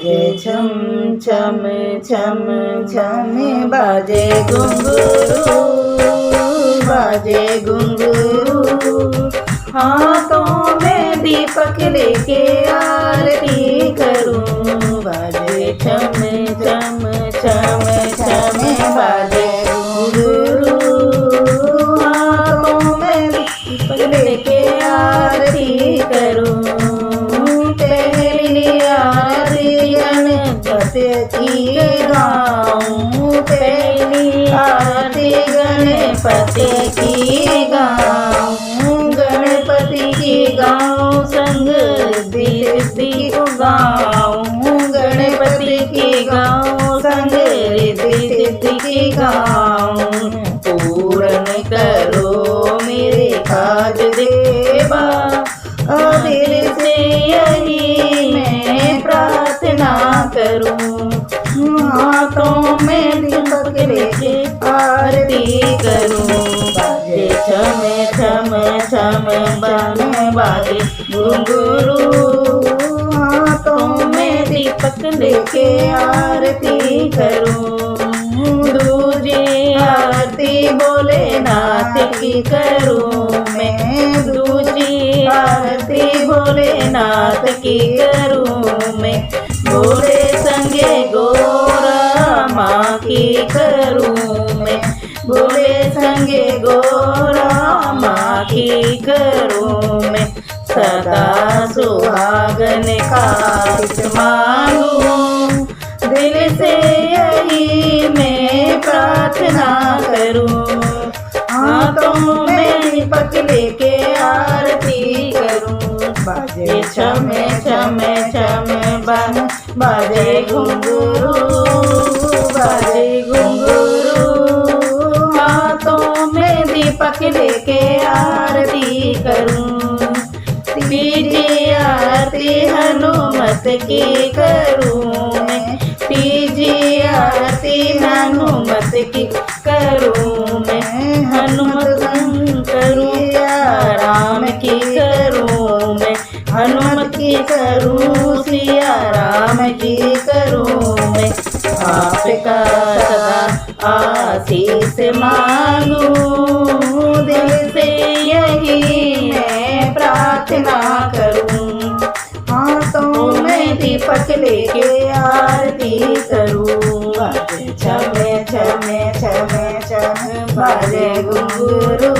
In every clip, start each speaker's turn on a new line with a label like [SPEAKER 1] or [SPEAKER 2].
[SPEAKER 1] बाजे छम छम छम छम बाजे घुंघरू बाजे घुंघरू। हाथों में दीपक लेके आरती करूं बाजे छम छम छम छम बाजे घुंघरू। हाथों में दीपक लेके आरती करूं पहली आरती गणपति की गाऊं पहली आरती गणपति की गाऊं गणपति की गाऊं संग रिद्धि को गाऊं गणपति की गाऊं संग रिद्धि की गाऊं। पूर्ण करो मेरे काज देवा दिल से यही मैं प्रार्थना करूं। हाथों में दीपक लेके आरती करूं बाजे छम छम छम बाजे घुंघरू। हाथों में दीपक लेके आरती करूं दूजी आरती भोलेनाथ की करूं मैं दूजी आरती भोलेनाथ की करूं मैं। भोले संगे गोरा माँ की करूं मैं भोले संगे गोरा माँ की करूं मैं। सदा सुहागन का मांगूं दिल से यही मैं प्रार्थना करूं। हाथों में दीपक लेके आरती करूं बाजे छम छम छम बाजे घुंघरू बाजे घुंघरू। हाथों में दीपक लेके आरती करूं तीजी आरती हनुमत की करूं मैं तीजी आरती हनुमत की करूं मैं। हनुमत करूं राम की करूं मैं हनुमत की करूं सिया राम की करूं मैं। आपका सदा आशीष मांगूं दिल से यही मैं प्रार्थना करूं। हाथों में दीपक लेके आरती करूं बाजे छम छम छम छम बाजे घुंघरू।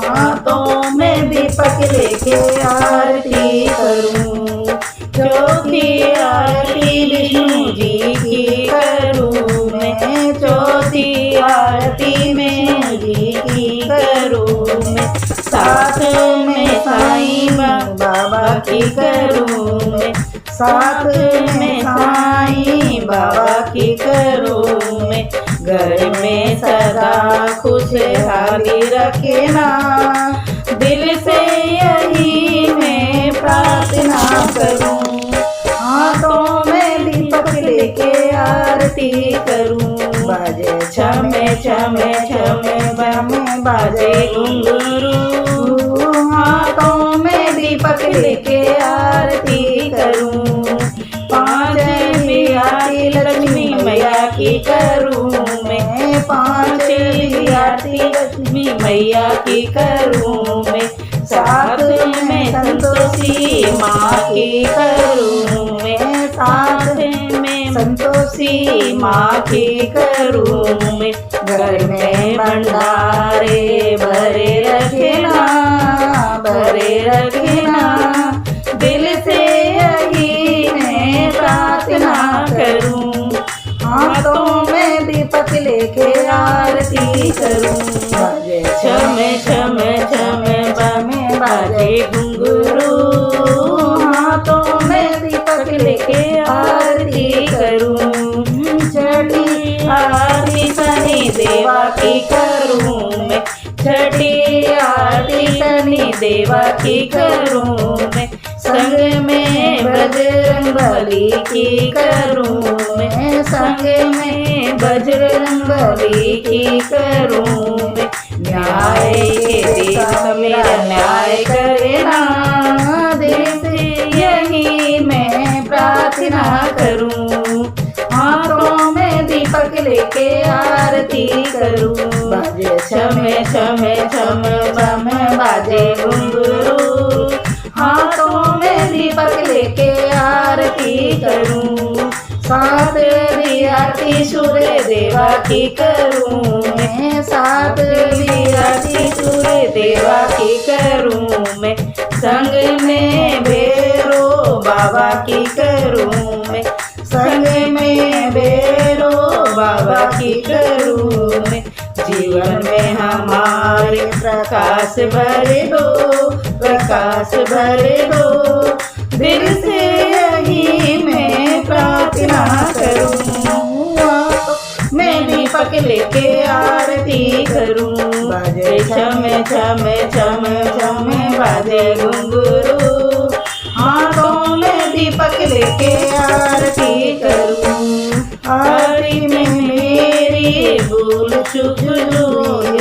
[SPEAKER 1] हाथों में दीपक लेके आरती करूं चौथी आरती विष्णु जी की करूं मैं चौथी आरती में जी की करूं मैं। साथ में साईं बाबा की करूं मैं साथ में साईं बाबा की करूं मैं। घर में सदा खुशहाली रखना दिल से यही मैं प्रार्थना करूं। हाथों में दीपक लेके आरती करूं बाजे छम छम छम बाजे घुंघरू। हाथों में दीपक लेके आरती करूं पांचवी आरती लक्ष्मी मैया की करूं मैं पांचवी आरती लक्ष्मी मैया की करूं मैं। साथ में संतोषी माँ की करूं मैं साथ में संतोषी माँ की करूं मैं। घर में भंडारे भरे रखना दिल से यही मैं प्रार्थना करूं। हाथों में दीपक लेके आरती करूं बाजे छम छम छम बाजे घुंघरू। हाथों में दीपक लेके आरती करूं छठी आरती शनि देवा की करूं मैं छठी आरती शनि देवा की करूं मैं। संग में बजरंगबली की करूं मैं संग में बजरंगबली की करूं मैं। न्याय के देश मेरा न्याय करे ना दिल से यही मैं प्रार्थना प्रार्थना करूं, हाथों में दीपक लेके आरती करूं। बाजे छम छम छम छम बाजे घुंघरू, हाथों में दीपक लेके आरती करूं। सातवीं आरती सूर्य देवा की करूं मैं, सातवीं आरती सूर्य देवा की करूं मैं। संग में भैरो बाबा की करूं मैं, संग में भैरो बाबा की करूं मैं। जीवन में हमारे प्रकाश भर दो, प्रकाश भर दो, दिल से यही मैं प्रार्थना करूं। मैं दीपक लेके आरती करूं, बाजे छम छम छम छम बाजे घुंघरू, हाथों में दीपक लेके आरती करूं। आरती में मेरी भूल चूक जो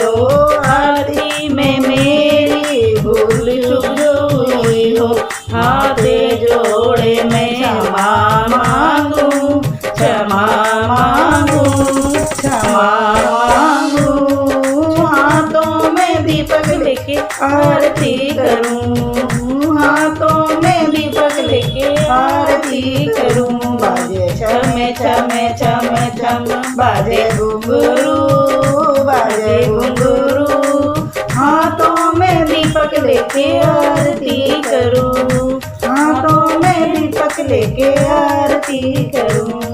[SPEAKER 1] हो, आरती में मेरी भूल चूक जो हुई हो, हाथ जोड़े मैं क्षमा मांगू, क्षमा मांगू, क्षमा मांगू। हाथों में दीपक लेके आरती करूं, हाथों में दीपक लेके आरती करूं। बाजे छम छम छम छम बाजे घुंघरू, बाजे घुंघरू, हाथों में दीपक लेके आरती करूं, हाथों में दीपक लेके आरती करूं।